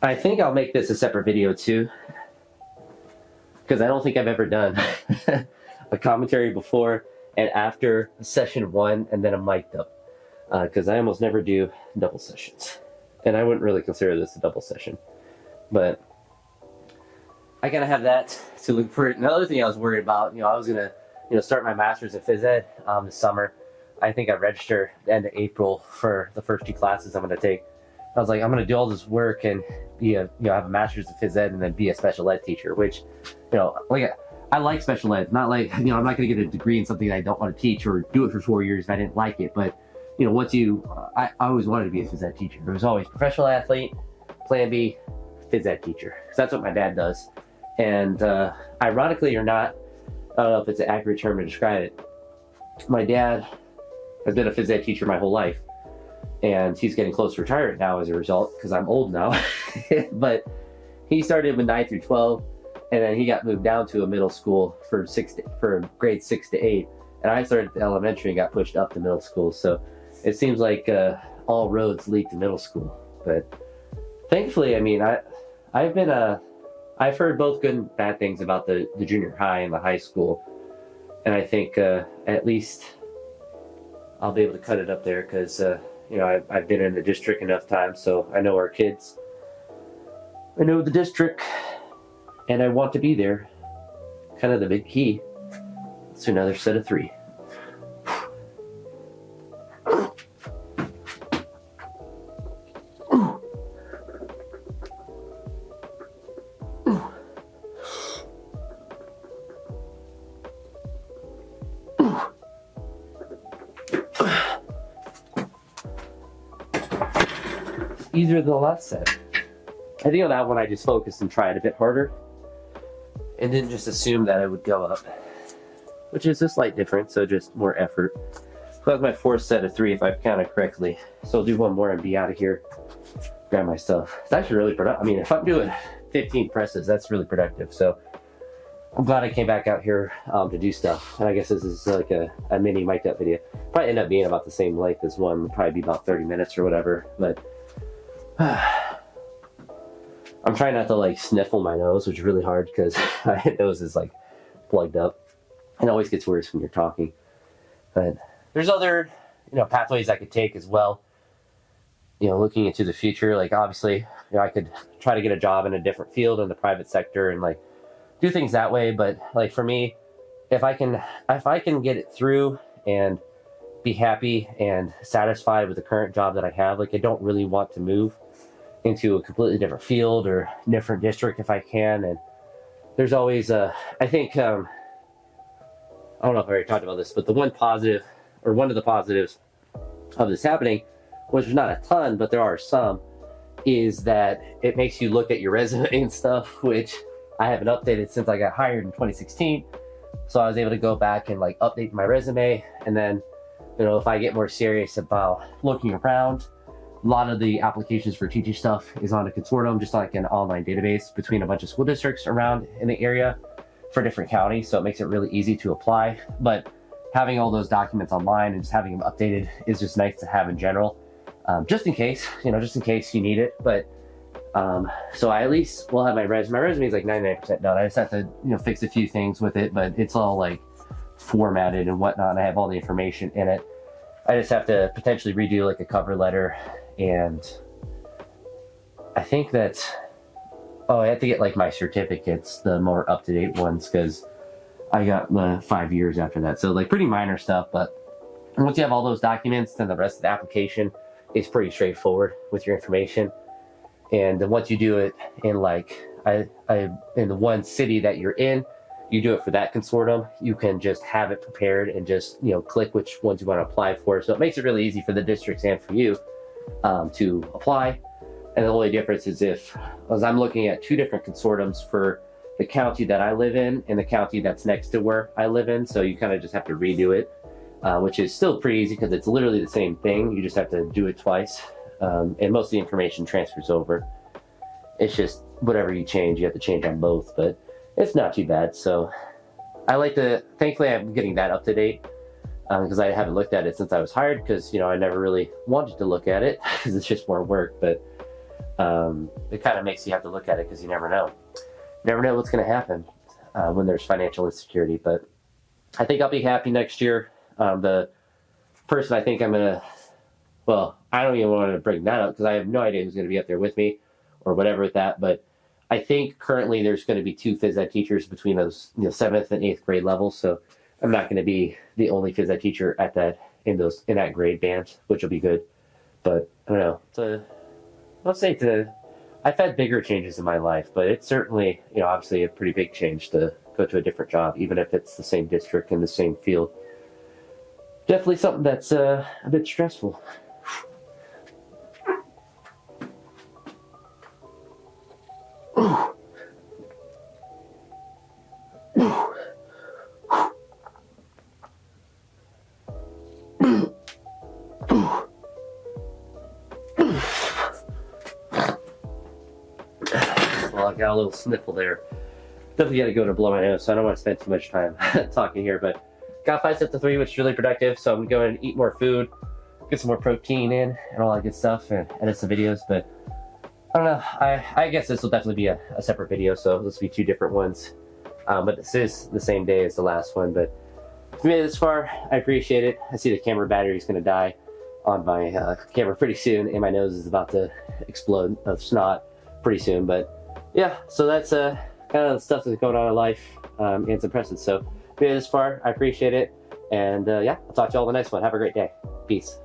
I think I'll make this a separate video too, because I don't think I've ever done a commentary before and after session 1 and then a mic'd up, because I almost never do double sessions, and I wouldn't really consider this a double session, but I gotta have that to look for. Another thing I was worried about, I was gonna start my master's in phys ed this summer. I think I register end of April for the first 2 classes I'm gonna take. I was like, I'm gonna do all this work and be have a master's in phys ed and then be a special ed teacher, which, like, I like special ed. Not like, I'm not gonna get a degree in something that I don't want to teach or do it for 4 years if I didn't like it. But, I always wanted to be a phys ed teacher. It was always professional athlete, plan B, phys ed teacher. Because that's what my dad does. And ironically or not, I don't know if it's an accurate term to describe it, my dad has been a phys ed teacher my whole life. And he's getting close to retirement now as a result, because I'm old now. But he started with 9 through 12, and then he got moved down to a middle school for grades 6 to 8. And I started at the elementary and got pushed up to middle school. So it seems like all roads lead to middle school. But thankfully, I've heard both good and bad things about the junior high and the high school. And I think at least I'll be able to cut it up there, because I've been in the district enough times, so I know our kids. I know the district, and I want to be there. Kind of the big key. It's another set of 3. Easier than the last set. I think on that one I just focused and tried a bit harder and didn't just assume that it would go up, which is a slight difference, so just more effort. So that was my 4th set of 3 if I've counted correctly. So I'll do one more and be out of here, grab my stuff. It's actually really productive. If I'm doing 15 presses, that's really productive. So I'm glad I came back out here to do stuff. And I guess this is like a mini mic'd up video. Probably end up being about the same length as one, probably be about 30 minutes or whatever, but I'm trying not to like sniffle my nose, which is really hard because my nose is like plugged up. It always gets worse when you're talking. But there's other, pathways I could take as well. Looking into the future, like obviously, I could try to get a job in a different field in the private sector and like do things that way. But like for me, if I can get it through and be happy and satisfied with the current job that I have, like I don't really want to move into a completely different field or different district if I can. And there's always I think I don't know if I already talked about this, but one of the positives of this happening, which is not a ton, but there are some, is that it makes you look at your resume and stuff, which I haven't updated since I got hired in 2016. So I was able to go back and like update my resume, and then if I get more serious about looking around, a lot of the applications for teaching stuff is on a consortium, just like an online database between a bunch of school districts around in the area for different counties. So it makes it really easy to apply. But having all those documents online and just having them updated is just nice to have in general, just in case, you need it. But so I at least will have my resume. My resume is like 99% done. I just have to, fix a few things with it, but it's all like formatted and whatnot, and I have all the information in it. I just have to potentially redo like a cover letter, and I think that I have to get like my certificates, the more up-to-date ones, because I got the 5 years after that. So like pretty minor stuff, but once you have all those documents, then the rest of the application is pretty straightforward with your information. And then once you do it in like in the one city that you're in, you do it for that consortium, you can just have it prepared and just click which ones you want to apply for. So it makes it really easy for the districts and for you to apply. And the only difference is as I'm looking at 2 different consortiums for the county that I live in and the county that's next to where I live in. So you kind of just have to redo it, which is still pretty easy because it's literally the same thing. You just have to do it twice. And most of the information transfers over. It's just whatever you change, you have to change on both, but it's not too bad. So thankfully I'm getting that up to date, because I haven't looked at it since I was hired, because I never really wanted to look at it because it's just more work. But it kind of makes you have to look at it because you never know. You never know what's going to happen when there's financial insecurity. But I think I'll be happy next year. The person I think I'm going to, well, I don't even want to bring that up because I have no idea who's going to be up there with me or whatever with that. But I think currently there's going to be 2 phys ed teachers between those 7th and 8th grade levels. So I'm not going to be the only phys ed teacher at that in that grade band, which will be good. But I don't know. I've had bigger changes in my life, but it's certainly, obviously a pretty big change to go to a different job, even if it's the same district and the same field. Definitely something that's a bit stressful. Well, I got a little sniffle there. Definitely got to go to blow my nose, so I don't want to spend too much time talking here, but got 5 sets of 3, which is really productive, so I'm going to go and eat more food, get some more protein in, and all that good stuff, and edit some videos, but I don't know. I guess this will definitely be a separate video, so this will be 2 different ones, but this is the same day as the last one, but if you made it this far, I appreciate it. I see the camera battery is going to die on my camera pretty soon, and my nose is about to explode of snot pretty soon, but yeah, so that's kind of the stuff that's going on in life, and it's impressive. So if you made it this far, I appreciate it, and yeah, I'll talk to you all in the next one. Have a great day. Peace.